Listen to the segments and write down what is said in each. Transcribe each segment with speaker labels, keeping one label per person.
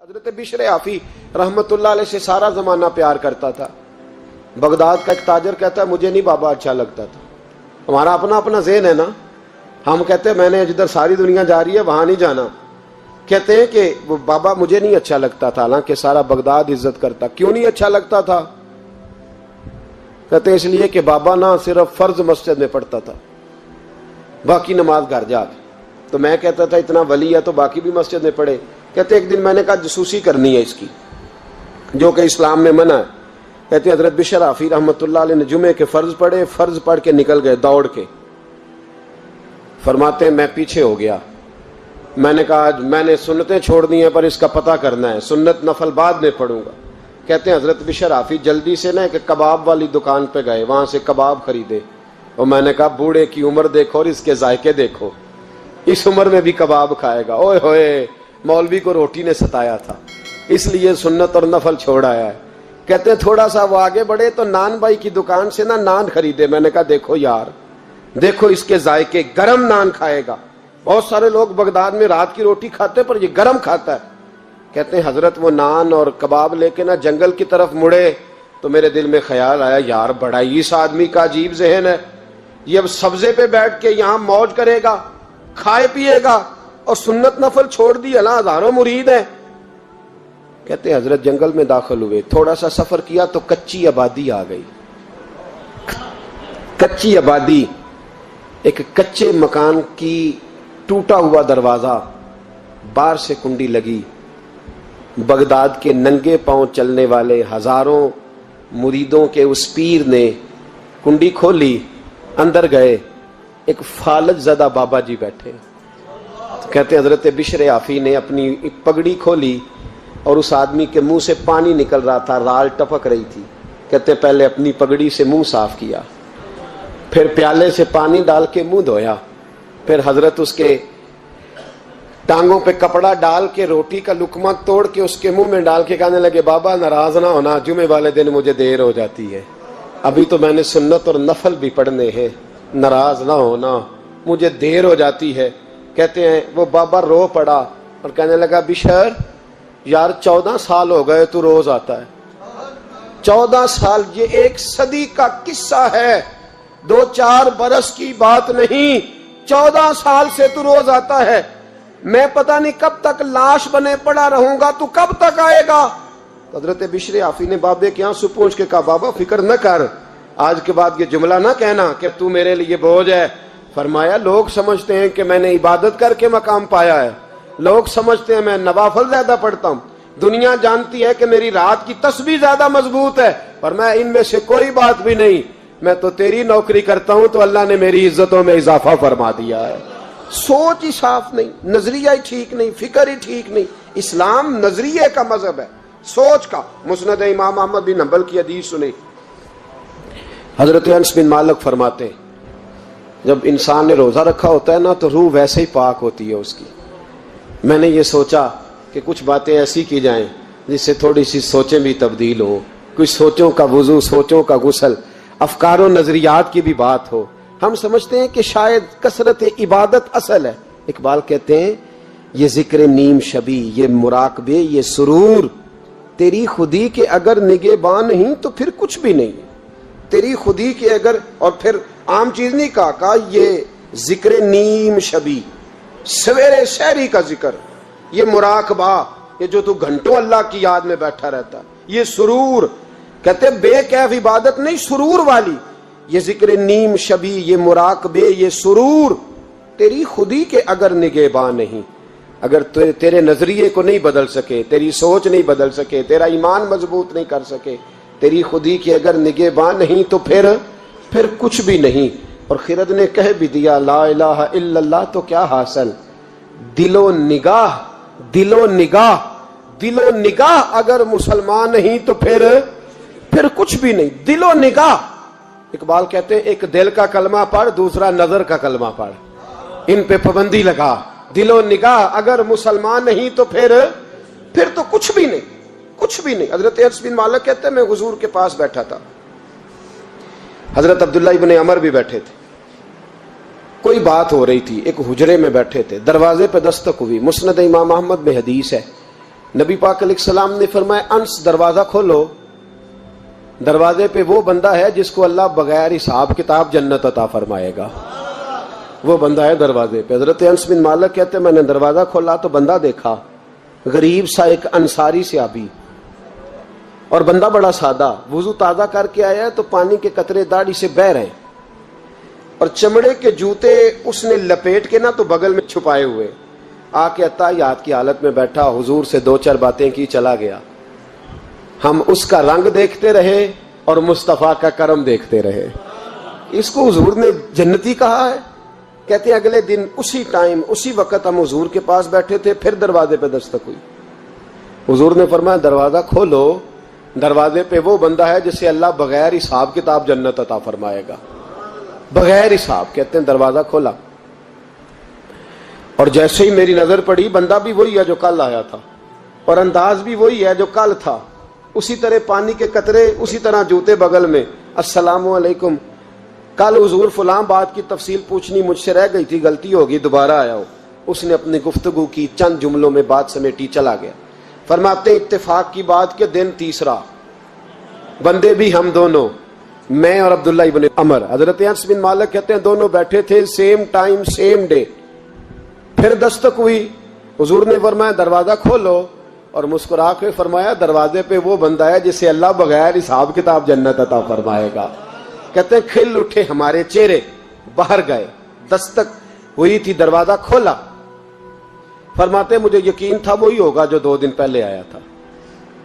Speaker 1: حضرت بشر آفی رحمت اللہ علیہ سے سارا زمانہ پیار کرتا تھا. بغداد کا ایک تاجر کہتا ہے مجھے نہیں بابا اچھا لگتا تھا. ہمارا اپنا اپنا ذہن ہے نا, ہم کہتے ہیں میں نے جدھر ساری دنیا جا رہی ہے وہاں نہیں جانا. کہتے ہیں کہ وہ بابا مجھے نہیں اچھا لگتا تھا, حالانکہ سارا بغداد عزت کرتا. کیوں نہیں اچھا لگتا تھا؟ کہتے ہیں اس لیے کہ بابا نہ صرف فرض مسجد میں پڑھتا تھا, باقی نماز گھر جا کے. تو میں کہتا تھا اتنا ولی ہے تو باقی بھی مسجد میں پڑھے. کہتے ایک دن میں نے کہا جسوسی کرنی ہے اس کی, جو کہ اسلام میں منع ہے. کہتے حضرت بشر آفی رحمت اللہ علیہ نے جمعے کے فرض پڑھے, فرض پڑھ کے نکل گئے دوڑ کے. فرماتے ہیں میں پیچھے ہو گیا. میں نے کہا میں نے سنتیں چھوڑ دی ہیں پر اس کا پتہ کرنا ہے, سنت نفل بعد میں پڑھوں گا. کہتے ہیں حضرت بشر آفی جلدی سے نا ایک کباب والی دکان پہ گئے, وہاں سے کباب خریدے. اور میں نے کہا بوڑھے کی عمر دیکھو اور اس کے ذائقے دیکھو, اس عمر میں بھی کباب کھائے گا. اوئے ہوئے, مولوی کو روٹی نے ستایا تھا اس لیے سنت اور نفل چھوڑ آیا ہے. کہتے ہیں تھوڑا سا وہ آگے بڑھے تو نان بھائی کی دکان سے نا نان خریدے. میں نے کہا دیکھو یار, دیکھو اس کے ذائقے, گرم نان کھائے گا. بہت سارے لوگ بغداد میں رات کی روٹی کھاتے پر یہ گرم کھاتا ہے. کہتے ہیں حضرت وہ نان اور کباب لے کے نا جنگل کی طرف مڑے تو میرے دل میں خیال آیا یار بڑا ہی اس آدمی کا عجیب ذہن ہے, یہ اب سبزے پہ بیٹھ کے یہاں موج کرے گا, کھائے پیے گا, اور سنت نفل چھوڑ دی. اللہ ہزاروں مرید ہیں. کہتے ہیں حضرت جنگل میں داخل ہوئے, تھوڑا سا سفر کیا تو کچی آبادی آ گئی. کچی آبادی, ایک کچے مکان کی ٹوٹا ہوا دروازہ, باہر سے کنڈی لگی. بغداد کے ننگے پاؤں چلنے والے ہزاروں مریدوں کے اس پیر نے کنڈی کھولی, اندر گئے. ایک فالج زدہ بابا جی بیٹھے. کہتے ہیں حضرت بشر آفی نے اپنی پگڑی کھولی اور اس آدمی کے منہ سے پانی نکل رہا تھا, رال ٹپک رہی تھی. کہتے ہیں پہلے اپنی پگڑی سے منہ صاف کیا, پھر پیالے سے پانی ڈال کے منہ دھویا. پھر حضرت اس کے ٹانگوں پہ کپڑا ڈال کے روٹی کا لقمہ توڑ کے اس کے منہ میں ڈال کے کہنے لگے بابا ناراض نہ ہونا, جمعے والے دن مجھے دیر ہو جاتی ہے, ابھی تو میں نے سنت اور نفل بھی پڑھنے ہیں, ناراض نہ ہونا مجھے دیر ہو جاتی ہے. کہتے ہیں وہ بابا رو پڑا اور کہنے لگا بشر یار 14 سال ہو گئے تو روز آتا ہے. 14 سال, یہ 1 صدی کا قصہ ہے, 2-4 برس کی بات نہیں. 14 سال سے تو روز آتا ہے. میں پتہ نہیں کب تک لاش بنے پڑا رہوں گا, تو کب تک آئے گا؟ حضرت بشر آفی نے بابے کے یہاں سے پوچھ کے کہا بابا فکر نہ کر, آج کے بعد یہ جملہ نہ کہنا کہ تو میرے لیے بوجھ ہے. فرمایا لوگ سمجھتے ہیں کہ میں نے عبادت کر کے مقام پایا ہے, لوگ سمجھتے ہیں میں نوافل زیادہ پڑھتا ہوں, دنیا جانتی ہے کہ میری رات کی تسبیح زیادہ مضبوط ہے, پر میں ان میں سے کوئی بات بھی نہیں. میں تو تیری نوکری کرتا ہوں تو اللہ نے میری عزتوں میں اضافہ فرما دیا ہے. سوچ ہی صاف نہیں, نظریہ ہی ٹھیک نہیں, فکر ہی ٹھیک نہیں. اسلام نظریے کا مذہب ہے, سوچ کا. مسند امام احمد بن حنبل کی حدیث سنی. حضرت انس بن مالک فرماتے ہیں جب انسان نے روزہ رکھا ہوتا ہے نا تو روح ویسے ہی پاک ہوتی ہے اس کی. میں نے یہ سوچا کہ کچھ باتیں ایسی کی جائیں جس سے تھوڑی سی سوچیں بھی تبدیل ہو, کچھ سوچوں کا وضو, سوچوں کا غسل, افکار و نظریات کی بھی بات ہو. ہم سمجھتے ہیں کہ شاید کثرت عبادت اصل ہے. اقبال کہتے ہیں یہ ذکر نیم شبی, یہ مراقبے, یہ سرور, تیری خودی کے اگر نگہباں نہیں تو پھر کچھ بھی نہیں. تیری خودی کے اگر, اور پھر عام چیز نہیں کہا یہ ذکر نیم شبی, سویرے شہری کا ذکر, یہ مراقبہ, یہ جو تو گھنٹوں اللہ کی یاد میں بیٹھا رہتا, یہ سرور. کہتے بے کیف عبادت نہیں, سرور والی. یہ ذکر نیم شبی, یہ مراقبے, یہ سرور, تیری خودی کے اگر نگہباں نہیں, اگر تیرے نظریے کو نہیں بدل سکے, تیری سوچ نہیں بدل سکے, تیرا ایمان مضبوط نہیں کر سکے, تیری خودی کے اگر نگہباں نہیں تو پھر کچھ بھی نہیں. اور خرد نے کہہ بھی دیا لا الہ الا اللہ تو کیا حاصل, دل و نگاہ, دل و نگاہ, دل و نگاہ اگر مسلمان نہیں تو پھر کچھ بھی نہیں. دل و نگاہ. اقبال کہتے ہیں ایک دل کا کلمہ پڑھ, دوسرا نظر کا کلمہ پڑھ, ان پہ پابندی لگا. دل و نگاہ اگر مسلمان نہیں تو پھر تو کچھ بھی نہیں, کچھ بھی نہیں. حضرت انس بن مالک کہتے ہیں میں حضور کے پاس بیٹھا تھا, حضرت عبداللہ ابن عمر بھی بیٹھے تھے. کوئی بات ہو رہی تھی, ایک حجرے میں بیٹھے تھے, دروازے پہ دستک ہوئی. مسند امام احمد میں حدیث ہے نبی پاک علیہ السلام نے فرمایا انس دروازہ کھولو، دروازے پہ وہ بندہ ہے جس کو اللہ بغیر حساب کتاب جنت عطا فرمائے گا، وہ بندہ ہے دروازے پہ۔ حضرت انس بن مالک کہتے ہیں میں نے دروازہ کھولا تو بندہ دیکھا، غریب سا ایک انصاری صحابی، اور بندہ بڑا سادہ، وضو تازہ کر کے آیا ہے تو پانی کے قطرے داڑھی سے بہہ رہے ہیں، اور چمڑے کے جوتے اس نے لپیٹ کے نا تو بغل میں چھپائے ہوئے، آ کے اتحیات کی حالت میں بیٹھا، حضور سے دو چار باتیں کی، چلا گیا۔ ہم اس کا رنگ دیکھتے رہے اور مصطفیٰ کا کرم دیکھتے رہے۔ اس کو حضور نے جنتی کہا ہے۔ کہتے ہیں اگلے دن اسی ٹائم اسی وقت ہم حضور کے پاس بیٹھے تھے، پھر دروازے پہ دستک ہوئی، حضور نے فرمایا دروازہ کھولو، دروازے پہ وہ بندہ ہے جسے اللہ بغیر حساب کتاب جنت عطا فرمائے گا، بغیر حساب۔ کہتے ہیں دروازہ کھولا، اور جیسے ہی میری نظر پڑی، بندہ بھی وہی ہے جو کل آیا تھا، اور انداز بھی وہی ہے جو کل تھا، اسی طرح پانی کے قطرے، اسی طرح جوتے بغل میں، السلام علیکم، کل حضور فلاں بات کی تفصیل پوچھنی مجھ سے رہ گئی تھی، غلطی ہوگی، دوبارہ آیا ہو۔ اس نے اپنی گفتگو کی، چند جملوں میں بات سمیٹی، چلا گیا۔ فرماتے اتفاق کی بات کہ دن تیسرا، بندے بھی ہم دونوں، میں اور عبداللہ ابن عمر۔ حضرت انس بن مالک کہتے ہیں دونوں بیٹھے تھے، سیم ٹائم سیم ڈے۔ پھر دستک ہوئی، حضور نے فرمایا دروازہ کھولو، اور مسکرا کے فرمایا دروازے پہ وہ بندہ ہے جسے اللہ بغیر حساب کتاب جنت عطا فرمائے گا۔ کہتے ہیں کھل اٹھے ہمارے چہرے، باہر گئے، دستک ہوئی تھی، دروازہ کھولا۔ فرماتے مجھے یقین تھا وہی ہوگا جو 2 دن پہلے آیا تھا،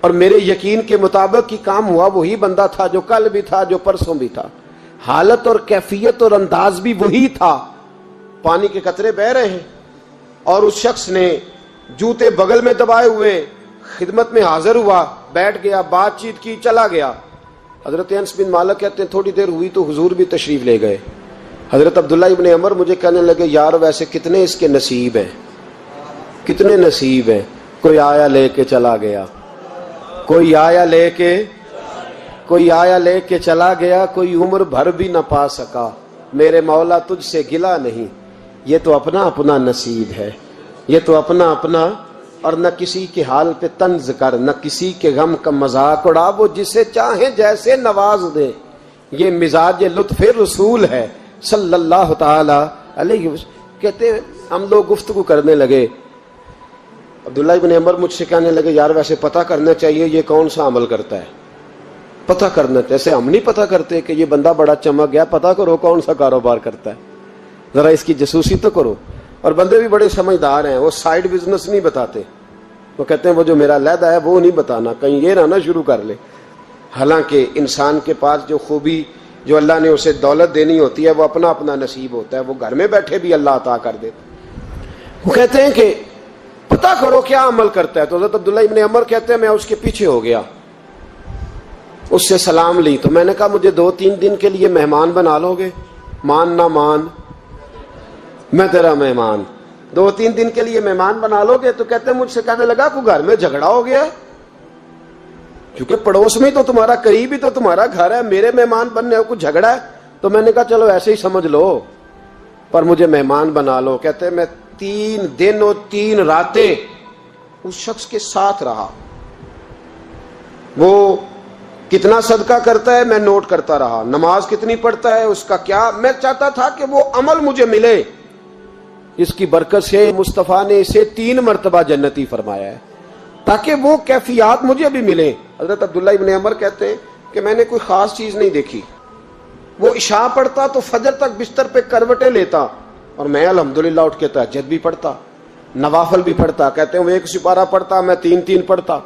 Speaker 1: اور میرے یقین کے مطابق ہی کام ہوا، وہی بندہ تھا جو کل بھی تھا، جو پرسوں بھی تھا، حالت اور کیفیت اور انداز بھی وہی تھا۔ پانی کے قطرے بہ رہے ہیں، اور اس شخص نے جوتے بغل میں دبائے ہوئے خدمت میں حاضر ہوا، بیٹھ گیا، بات چیت کی، چلا گیا۔ حضرت انس بن مالک کہتے ہیں تھوڑی دیر ہوئی تو حضور بھی تشریف لے گئے۔ حضرت عبداللہ ابن عمر مجھے کہنے لگے یار ویسے کتنے اس کے نصیب ہیں، کتنے نصیب ہیں، کوئی آیا لے کے چلا گیا، کوئی آیا لے کے چلا گیا، کوئی عمر بھر بھی نہ پا سکا، میرے مولا تجھ سے گلا نہیں، یہ تو اپنا اپنا نصیب ہے، یہ تو اپنا اپنا، اور نہ کسی کے حال پہ طنز کر، نہ کسی کے غم کا مذاق اڑا، وہ جسے چاہے جیسے نواز دے، یہ مزاج لطف رسول ہے صلی اللہ تعالی علیہ وسلم۔ کہتے ہیں ہم لوگ گفتگو کرنے لگے، عبداللہ ابن عمر مجھ سے کہنے لگے یار ویسے پتہ کرنا چاہیے یہ کون سا عمل کرتا ہے، پتہ کرنا، ایسے ہم نہیں پتہ کرتے کہ یہ بندہ بڑا چمک گیا، پتہ کرو کون سا کاروبار کرتا ہے، ذرا اس کی جاسوسی تو کرو۔ اور بندے بھی بڑے سمجھدار ہیں، وہ سائیڈ بزنس نہیں بتاتے، وہ کہتے ہیں وہ جو میرا علیحدہ ہے وہ نہیں بتانا، کہیں یہ نہ شروع کر لے۔ حالانکہ انسان کے پاس جو خوبی، جو اللہ نے اسے دولت دینی ہوتی ہے، وہ اپنا اپنا نصیب ہوتا ہے، وہ گھر میں بیٹھے بھی اللہ عطا کر دیتا۔ وہ کہتے ہیں کہ پتہ کرو کیا عمل کرتا ہے، تو حضرت عبداللہ ابن عمر کہتے ہیں میں اس کے پیچھے ہو گیا، اس سے سلام لی، تو میں نے کہا مجھے 2-3 دن کے لیے مہمان بنا لو گے، مان نہ مان میں تیرا مہمان، 2-3 دن کے لیے مہمان بنا لو گے؟ تو کہتے ہیں مجھ سے کہنے لگا کوئی گھر میں جھگڑا ہو گیا ہے، کیونکہ پڑوس میں تو تمہارا، قریب ہی تو تمہارا گھر ہے، میرے مہمان بننے ہو، کچھ جھگڑا ہے؟ تو میں نے کہا چلو ایسے ہی سمجھ لو، پر مجھے مہمان بنا لو۔ کہتے ہیں میں 3 دن اور 3 راتیں اس شخص کے ساتھ رہا، وہ کتنا صدقہ کرتا ہے میں نوٹ کرتا رہا، نماز کتنی پڑھتا ہے، اس کا کیا، میں چاہتا تھا کہ وہ عمل مجھے ملے، اس کی برکت سے مصطفیٰ نے اسے 3 مرتبہ جنتی فرمایا ہے، تاکہ وہ کیفیات مجھے بھی ملیں۔ حضرت عبداللہ ابن عمر کہتے ہیں کہ میں نے کوئی خاص چیز نہیں دیکھی، وہ عشاء پڑھتا تو فجر تک بستر پہ کروٹیں لیتا، اور میں الحمدللہ اٹھ کے تہجد بھی پڑھتا، نوافل بھی پڑھتا۔ کہتے ہیں وہ 1 سپارہ پڑھتا، میں 3 پڑھتا۔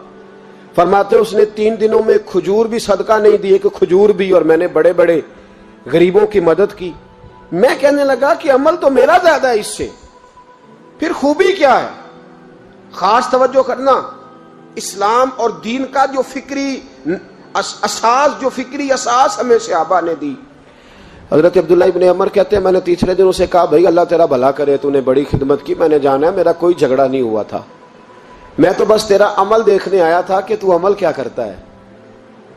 Speaker 1: فرماتے اس نے 3 دنوں میں کھجور بھی صدقہ نہیں دی، کہ کھجور بھی، اور میں نے بڑے بڑے غریبوں کی مدد کی۔ میں کہنے لگا کہ عمل تو میرا زیادہ ہے اس سے، پھر خوبی کیا ہے؟ خاص توجہ کرنا، اسلام اور دین کا جو فکری اساس ہمیں صحابہ نے دی۔ حضرت عبداللہ ابن عمر کہتے ہیں میں نے تیسرے دن اسے کہا بھائی اللہ تیرا بھلا کرے، تو نے بڑی خدمت کی، میں نے جانا ہے میرا کوئی جھگڑا نہیں ہوا تھا، میں تو بس تیرا عمل دیکھنے آیا تھا کہ تو عمل کیا کرتا ہے۔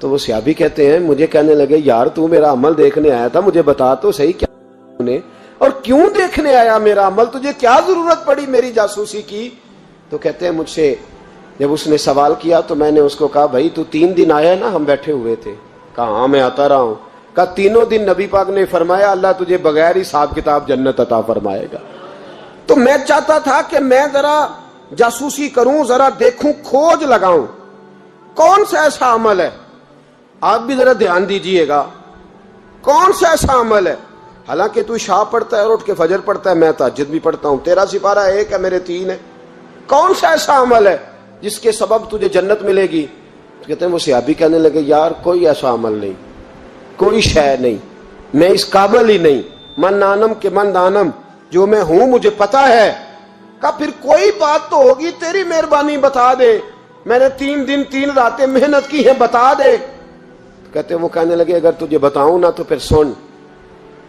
Speaker 1: تو وہ صحابی کہتے ہیں مجھے کہنے لگے یار تو میرا عمل دیکھنے آیا تھا، مجھے بتا تو صحیح کیا نے، اور کیوں دیکھنے آیا میرا عمل، تجھے کیا ضرورت پڑی میری جاسوسی کی؟ تو کہتے ہیں مجھ سے جب اس نے سوال کیا تو میں نے اس کو کہا بھائی تو 3 دن آیا نا ہم بیٹھے ہوئے تھے؟ کہا ہاں میں آتا رہا ہوں۔ کہا 3 دن نبی پاک نے فرمایا اللہ تجھے بغیر حساب کتاب جنت عطا فرمائے گا۔ تو میں چاہتا تھا کہ میں ذرا جاسوسی کروں، ذرا دیکھوں، کھوج لگاؤں کون سا ایسا عمل ہے، آپ بھی ذرا دھیان دیجئے گا، کون سا ایسا عمل ہے، حالانکہ تو عشاء پڑھتا ہے اور اٹھ کے فجر پڑھتا ہے، میں تہجد بھی پڑھتا ہوں، تیرا سپارہ 1 ہے میرے 3 ہے، کون سا ایسا عمل ہے جس کے سبب تجھے جنت ملے گی؟ کہتے ہیں وہ صحابی کہنے لگے یار کوئی ایسا عمل نہیں، کوئی شے نہیں، میں اس قابل ہی نہیں، من نانم کے من دانم، جو میں ہوں مجھے پتا ہے۔ کہا پھر کوئی بات تو ہوگی، تیری مہربانی بتا دے، میں نے 3 دن 3 راتیں محنت کی ہیں، بتا دے۔ کہتے ہیں وہ کہنے لگے اگر تجھے بتاؤں نا تو پھر سن،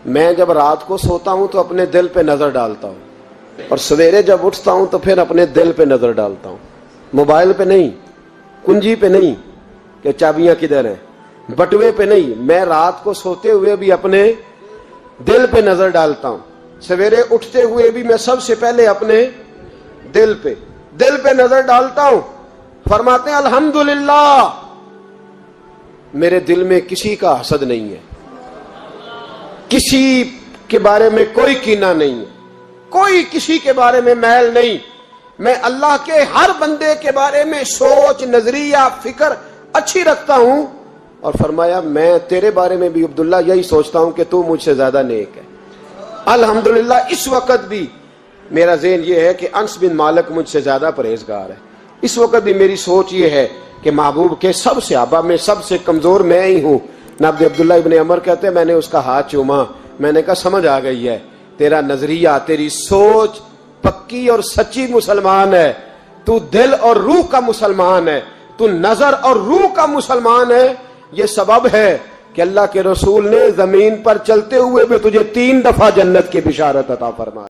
Speaker 1: میں جب رات کو سوتا ہوں تو اپنے دل پہ نظر ڈالتا ہوں، اور سویرے جب اٹھتا ہوں تو پھر اپنے دل پہ نظر ڈالتا ہوں، موبائل پہ نہیں، کنجی پہ نہیں کہ چابیاں کدھر ہیں، بٹوے پہ نہیں، میں رات کو سوتے ہوئے بھی اپنے دل پہ نظر ڈالتا ہوں، سویرے اٹھتے ہوئے بھی میں سب سے پہلے اپنے دل پہ نظر ڈالتا ہوں۔ فرماتے ہیں الحمدللہ میرے دل میں کسی کا حسد نہیں ہے، کسی کے بارے میں کوئی کینہ نہیں ہے، کوئی کسی کے بارے میں میل نہیں، میں اللہ کے ہر بندے کے بارے میں سوچ، نظریہ، فکر اچھی رکھتا ہوں۔ اور فرمایا میں تیرے بارے میں بھی عبداللہ یہی سوچتا ہوں کہ تو مجھ سے زیادہ نیک ہے۔ الحمدللہ اس وقت بھی میرا ذہن یہ ہے کہ انس بن مالک مجھ سے زیادہ پرہیزگار ہے، اس وقت بھی میری سوچ یہ ہے کہ محبوب کے سب صحابہ میں سب سے کمزور میں ہی ہوں۔ نبی عبداللہ ابن عمر کہتے ہیں میں نے اس کا ہاتھ چوما، میں نے کہا سمجھ آ گئی ہے، تیرا نظریہ، تیری سوچ پکی اور سچی مسلمان ہے، تو دل اور روح کا مسلمان ہے، تو نظر اور روح کا مسلمان ہے۔ یہ سبب ہے کہ اللہ کے رسول نے زمین پر چلتے ہوئے بھی تجھے 3 دفعہ جنت کی بشارت عطا فرمائی۔